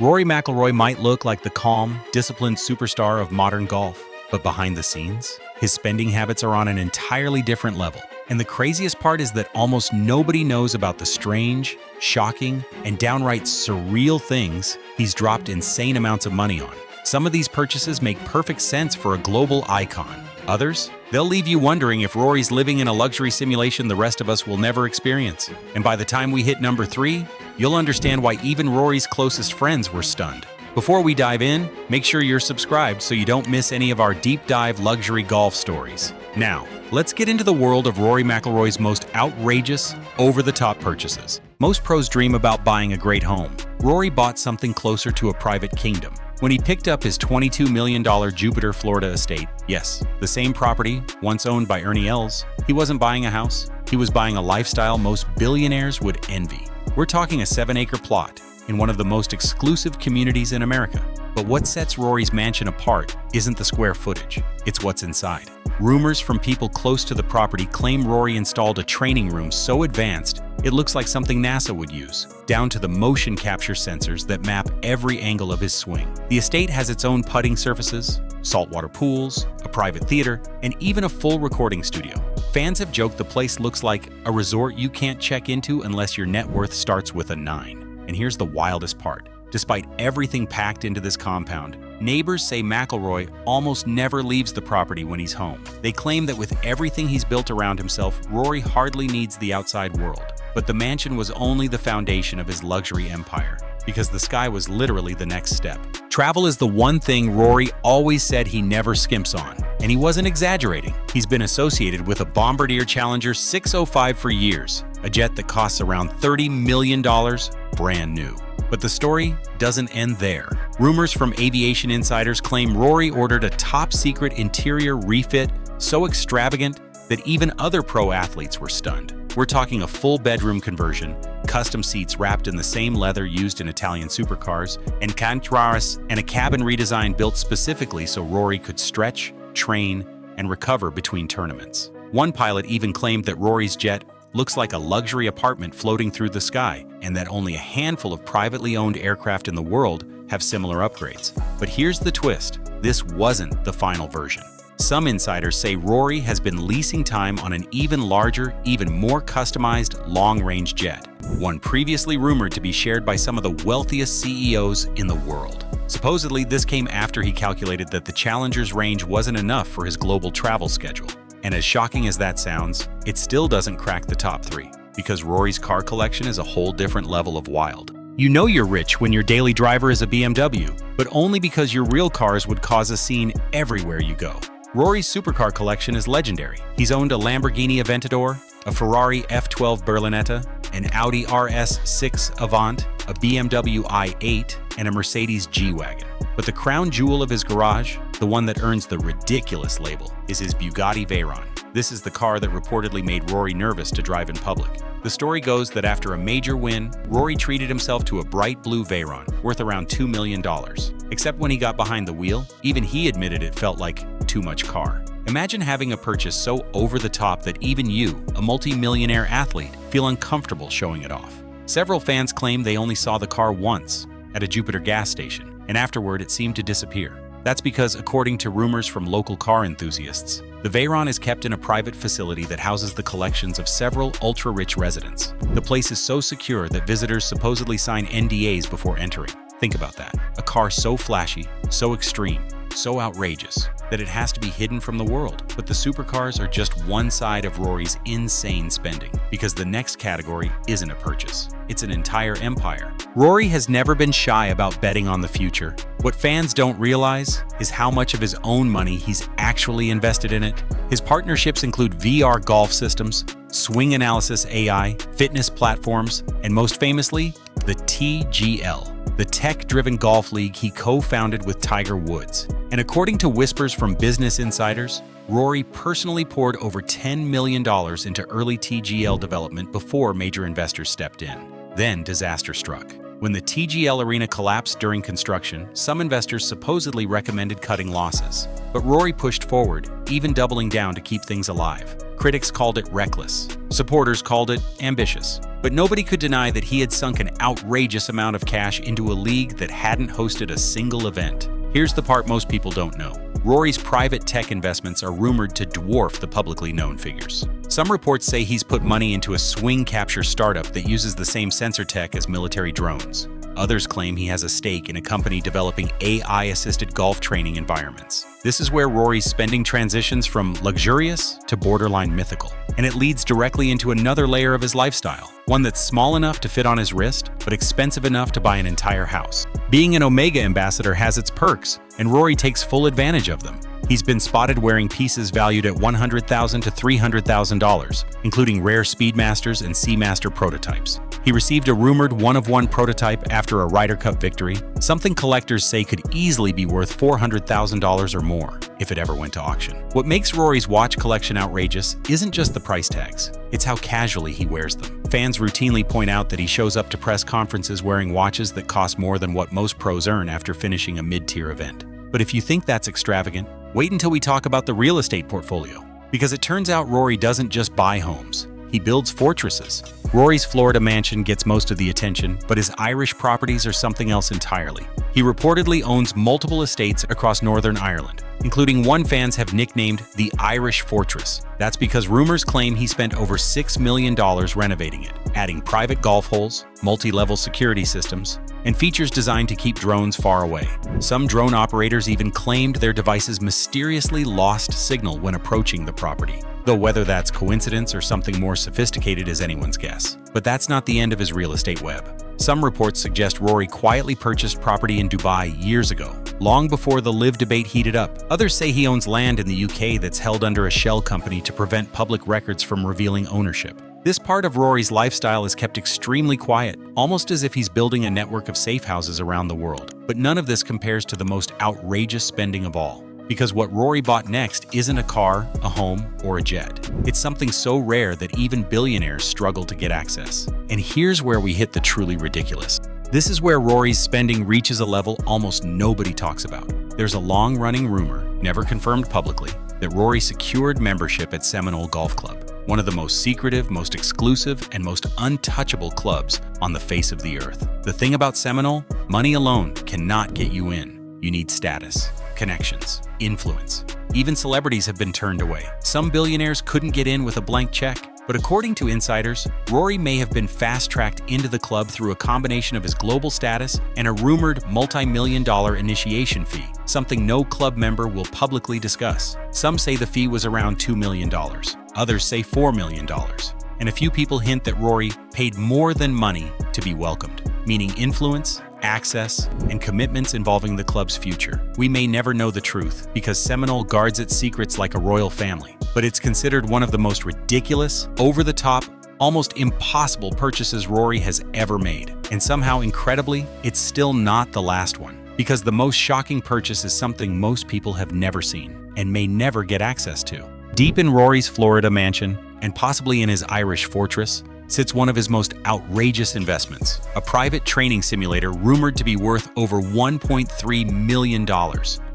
Rory McIlroy might look like the calm, disciplined superstar of modern golf, but behind the scenes, his spending habits are on an entirely different level. And the craziest part is that almost nobody knows about the strange, shocking, and downright surreal things he's dropped insane amounts of money on. Some of these purchases make perfect sense for a global icon. Others, they'll leave you wondering if Rory's living in a luxury simulation the rest of us will never experience. And by the time we hit number 3, you'll understand why even Rory's closest friends were stunned. Before we dive in, make sure you're subscribed so you don't miss any of our deep dive luxury golf stories. Now, let's get into the world of Rory McIlroy's most outrageous, over-the-top purchases. Most pros dream about buying a great home. Rory bought something closer to a private kingdom when he picked up his $22 million Jupiter, Florida estate. Yes, the same property once owned by Ernie Els. He wasn't buying a house. He was buying a lifestyle most billionaires would envy. We're talking a 7-acre plot in one of the most exclusive communities in America. But what sets Rory's mansion apart isn't the square footage, it's what's inside. Rumors from people close to the property claim Rory installed a training room so advanced it looks like something NASA would use, down to the motion capture sensors that map every angle of his swing. The estate has its own putting surfaces, saltwater pools, a private theater, and even a full recording studio. Fans have joked the place looks like a resort you can't check into unless your net worth starts with a 9. And here's the wildest part. Despite everything packed into this compound, neighbors say McIlroy almost never leaves the property when he's home. They claim that with everything he's built around himself, Rory hardly needs the outside world. But the mansion was only the foundation of his luxury empire, because the sky was literally the next step. Travel is the one thing Rory always said he never skimps on, and he wasn't exaggerating. He's been associated with a Bombardier Challenger 605 for years, a jet that costs around $30 million, brand new. But the story doesn't end there. Rumors from aviation insiders claim Rory ordered a top-secret interior refit so extravagant that even other pro athletes were stunned. We're talking a full bedroom conversion, custom seats wrapped in the same leather used in Italian supercars, and and a cabin redesign built specifically so Rory could stretch, train, and recover between tournaments. One pilot even claimed that Rory's jet looks like a luxury apartment floating through the sky, and that only a handful of privately owned aircraft in the world have similar upgrades. But here's the twist. This wasn't the final version. Some insiders say Rory has been leasing time on an even larger, even more customized long-range jet, one previously rumored to be shared by some of the wealthiest CEOs in the world. Supposedly, this came after he calculated that the Challenger's range wasn't enough for his global travel schedule. And as shocking as that sounds, it still doesn't crack the top 3, because Rory's car collection is a whole different level of wild. You know you're rich when your daily driver is a BMW, but only because your real cars would cause a scene everywhere you go. Rory's supercar collection is legendary. He's owned a Lamborghini Aventador, a Ferrari F12 Berlinetta, an Audi RS6 Avant, a BMW i8, and a Mercedes G-Wagon. But the crown jewel of his garage, the one that earns the ridiculous label, is his Bugatti Veyron. This is the car that reportedly made Rory nervous to drive in public. The story goes that after a major win, Rory treated himself to a bright blue Veyron, worth around $2 million. Except when he got behind the wheel, even he admitted it felt like too much car. Imagine having a purchase so over the top that even you, a multi-millionaire athlete, feel uncomfortable showing it off. Several fans claim they only saw the car once, at a Jupiter gas station, and afterward it seemed to disappear. That's because, according to rumors from local car enthusiasts, the Veyron is kept in a private facility that houses the collections of several ultra-rich residents. The place is so secure that visitors supposedly sign NDAs before entering. Think about that. A car so flashy, so extreme, so outrageous, that it has to be hidden from the world. But the supercars are just one side of Rory's insane spending, because the next category isn't a purchase. It's an entire empire. Rory has never been shy about betting on the future. What fans don't realize is how much of his own money he's actually invested in it. His partnerships include VR golf systems, swing analysis AI, fitness platforms, and most famously, the TGL, the tech-driven golf league he co-founded with Tiger Woods. And according to whispers from business insiders, Rory personally poured over $10 million into early TGL development before major investors stepped in. Then disaster struck. When the TGL arena collapsed during construction, some investors supposedly recommended cutting losses. But Rory pushed forward, even doubling down to keep things alive. Critics called it reckless. Supporters called it ambitious. But nobody could deny that he had sunk an outrageous amount of cash into a league that hadn't hosted a single event. Here's the part most people don't know. Rory's private tech investments are rumored to dwarf the publicly known figures. Some reports say he's put money into a swing capture startup that uses the same sensor tech as military drones. Others claim he has a stake in a company developing AI-assisted golf training environments. This is where Rory's spending transitions from luxurious to borderline mythical. And it leads directly into another layer of his lifestyle, one that's small enough to fit on his wrist, but expensive enough to buy an entire house. Being an Omega ambassador has its perks, and Rory takes full advantage of them. He's been spotted wearing pieces valued at $100,000 to $300,000, including rare Speedmasters and Seamaster prototypes. He received a rumored one-of-one prototype after a Ryder Cup victory, something collectors say could easily be worth $400,000 or more if it ever went to auction. What makes Rory's watch collection outrageous isn't just the price tags, it's how casually he wears them. Fans routinely point out that he shows up to press conferences wearing watches that cost more than what most pros earn after finishing a mid-tier event. But if you think that's extravagant, wait until we talk about the real estate portfolio. Because it turns out Rory doesn't just buy homes, he builds fortresses. Rory's Florida mansion gets most of the attention, but his Irish properties are something else entirely. He reportedly owns multiple estates across Northern Ireland, including one fans have nicknamed the Irish Fortress. That's because rumors claim he spent over $6 million renovating it, adding private golf holes, multi-level security systems, and features designed to keep drones far away. Some drone operators even claimed their devices mysteriously lost signal when approaching the property, though whether that's coincidence or something more sophisticated is anyone's guess. But that's not the end of his real estate web. Some reports suggest Rory quietly purchased property in Dubai years ago, long before the LIV debate heated up. Others say he owns land in the UK that's held under a shell company to prevent public records from revealing ownership. This part of Rory's lifestyle is kept extremely quiet, almost as if he's building a network of safe houses around the world. But none of this compares to the most outrageous spending of all. Because what Rory bought next isn't a car, a home, or a jet. It's something so rare that even billionaires struggle to get access. And here's where we hit the truly ridiculous. This is where Rory's spending reaches a level almost nobody talks about. There's a long-running rumor, never confirmed publicly, that Rory secured membership at Seminole Golf Club, one of the most secretive, most exclusive, and most untouchable clubs on the face of the earth. The thing about Seminole, money alone cannot get you in. You need status, connections, influence. Even celebrities have been turned away. Some billionaires couldn't get in with a blank check. But according to insiders, Rory may have been fast-tracked into the club through a combination of his global status and a rumored multi-million-dollar initiation fee, something no club member will publicly discuss. Some say the fee was around $2 million. Others say $4 million. And a few people hint that Rory paid more than money to be welcomed, meaning influence, access, and commitments involving the club's future. We may never know the truth because Seminole guards its secrets like a royal family, but it's considered one of the most ridiculous, over-the-top, almost impossible purchases Rory has ever made. And somehow, incredibly, it's still not the last one, because the most shocking purchase is something most people have never seen and may never get access to. Deep in Rory's Florida mansion, and possibly in his Irish fortress, sits one of his most outrageous investments, a private training simulator rumored to be worth over $1.3 million.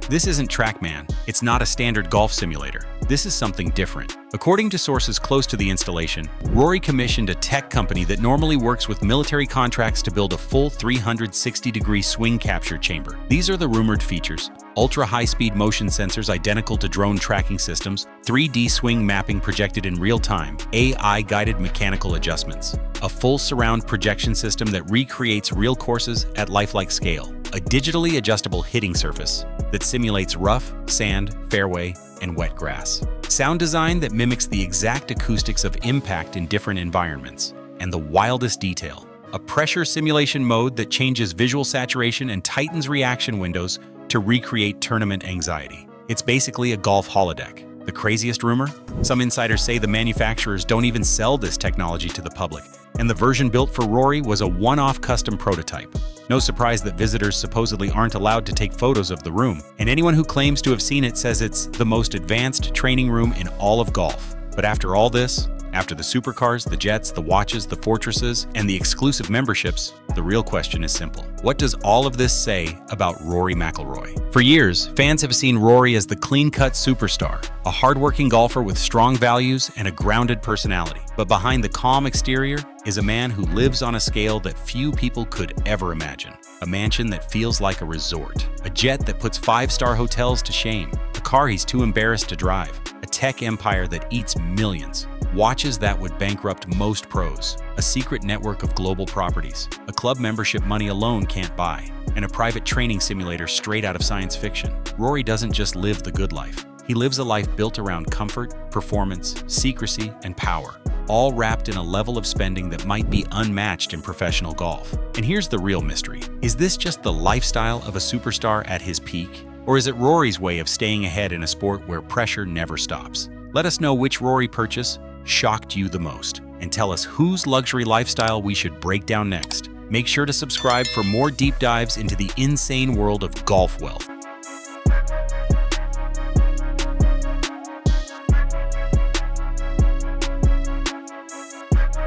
This isn't TrackMan, it's not a standard golf simulator. This is something different. According to sources close to the installation, Rory commissioned a tech company that normally works with military contracts to build a full 360-degree swing capture chamber. These are the rumored features: ultra-high-speed motion sensors identical to drone tracking systems, 3D swing mapping projected in real time, AI-guided mechanical adjustments, a full surround projection system that recreates real courses at lifelike scale, a digitally adjustable hitting surface that simulates rough, sand, fairway, and wet grass, sound design that mimics the exact acoustics of impact in different environments, and the wildest detail, a pressure simulation mode that changes visual saturation and tightens reaction windows to recreate tournament anxiety. It's basically a golf holodeck. The craziest rumor? Some insiders say the manufacturers don't even sell this technology to the public, and the version built for Rory was a one-off custom prototype. No surprise that visitors supposedly aren't allowed to take photos of the room, and anyone who claims to have seen it says it's the most advanced training room in all of golf. But after all this, After the supercars, the jets, the watches, the fortresses, and the exclusive memberships, the real question is simple. What does all of this say about Rory McIlroy? For years, fans have seen Rory as the clean-cut superstar, a hardworking golfer with strong values and a grounded personality. But behind the calm exterior is a man who lives on a scale that few people could ever imagine. A mansion that feels like a resort, a jet that puts five-star hotels to shame, a car he's too embarrassed to drive, a tech empire that eats millions, watches that would bankrupt most pros, a secret network of global properties, a club membership money alone can't buy, and a private training simulator straight out of science fiction. Rory doesn't just live the good life. He lives a life built around comfort, performance, secrecy, and power, all wrapped in a level of spending that might be unmatched in professional golf. And here's the real mystery. Is this just the lifestyle of a superstar at his peak? Or is it Rory's way of staying ahead in a sport where pressure never stops? Let us know which Rory purchase shocked you the most, and tell us whose luxury lifestyle we should break down next. Make sure to subscribe for more deep dives into the insane world of golf wealth.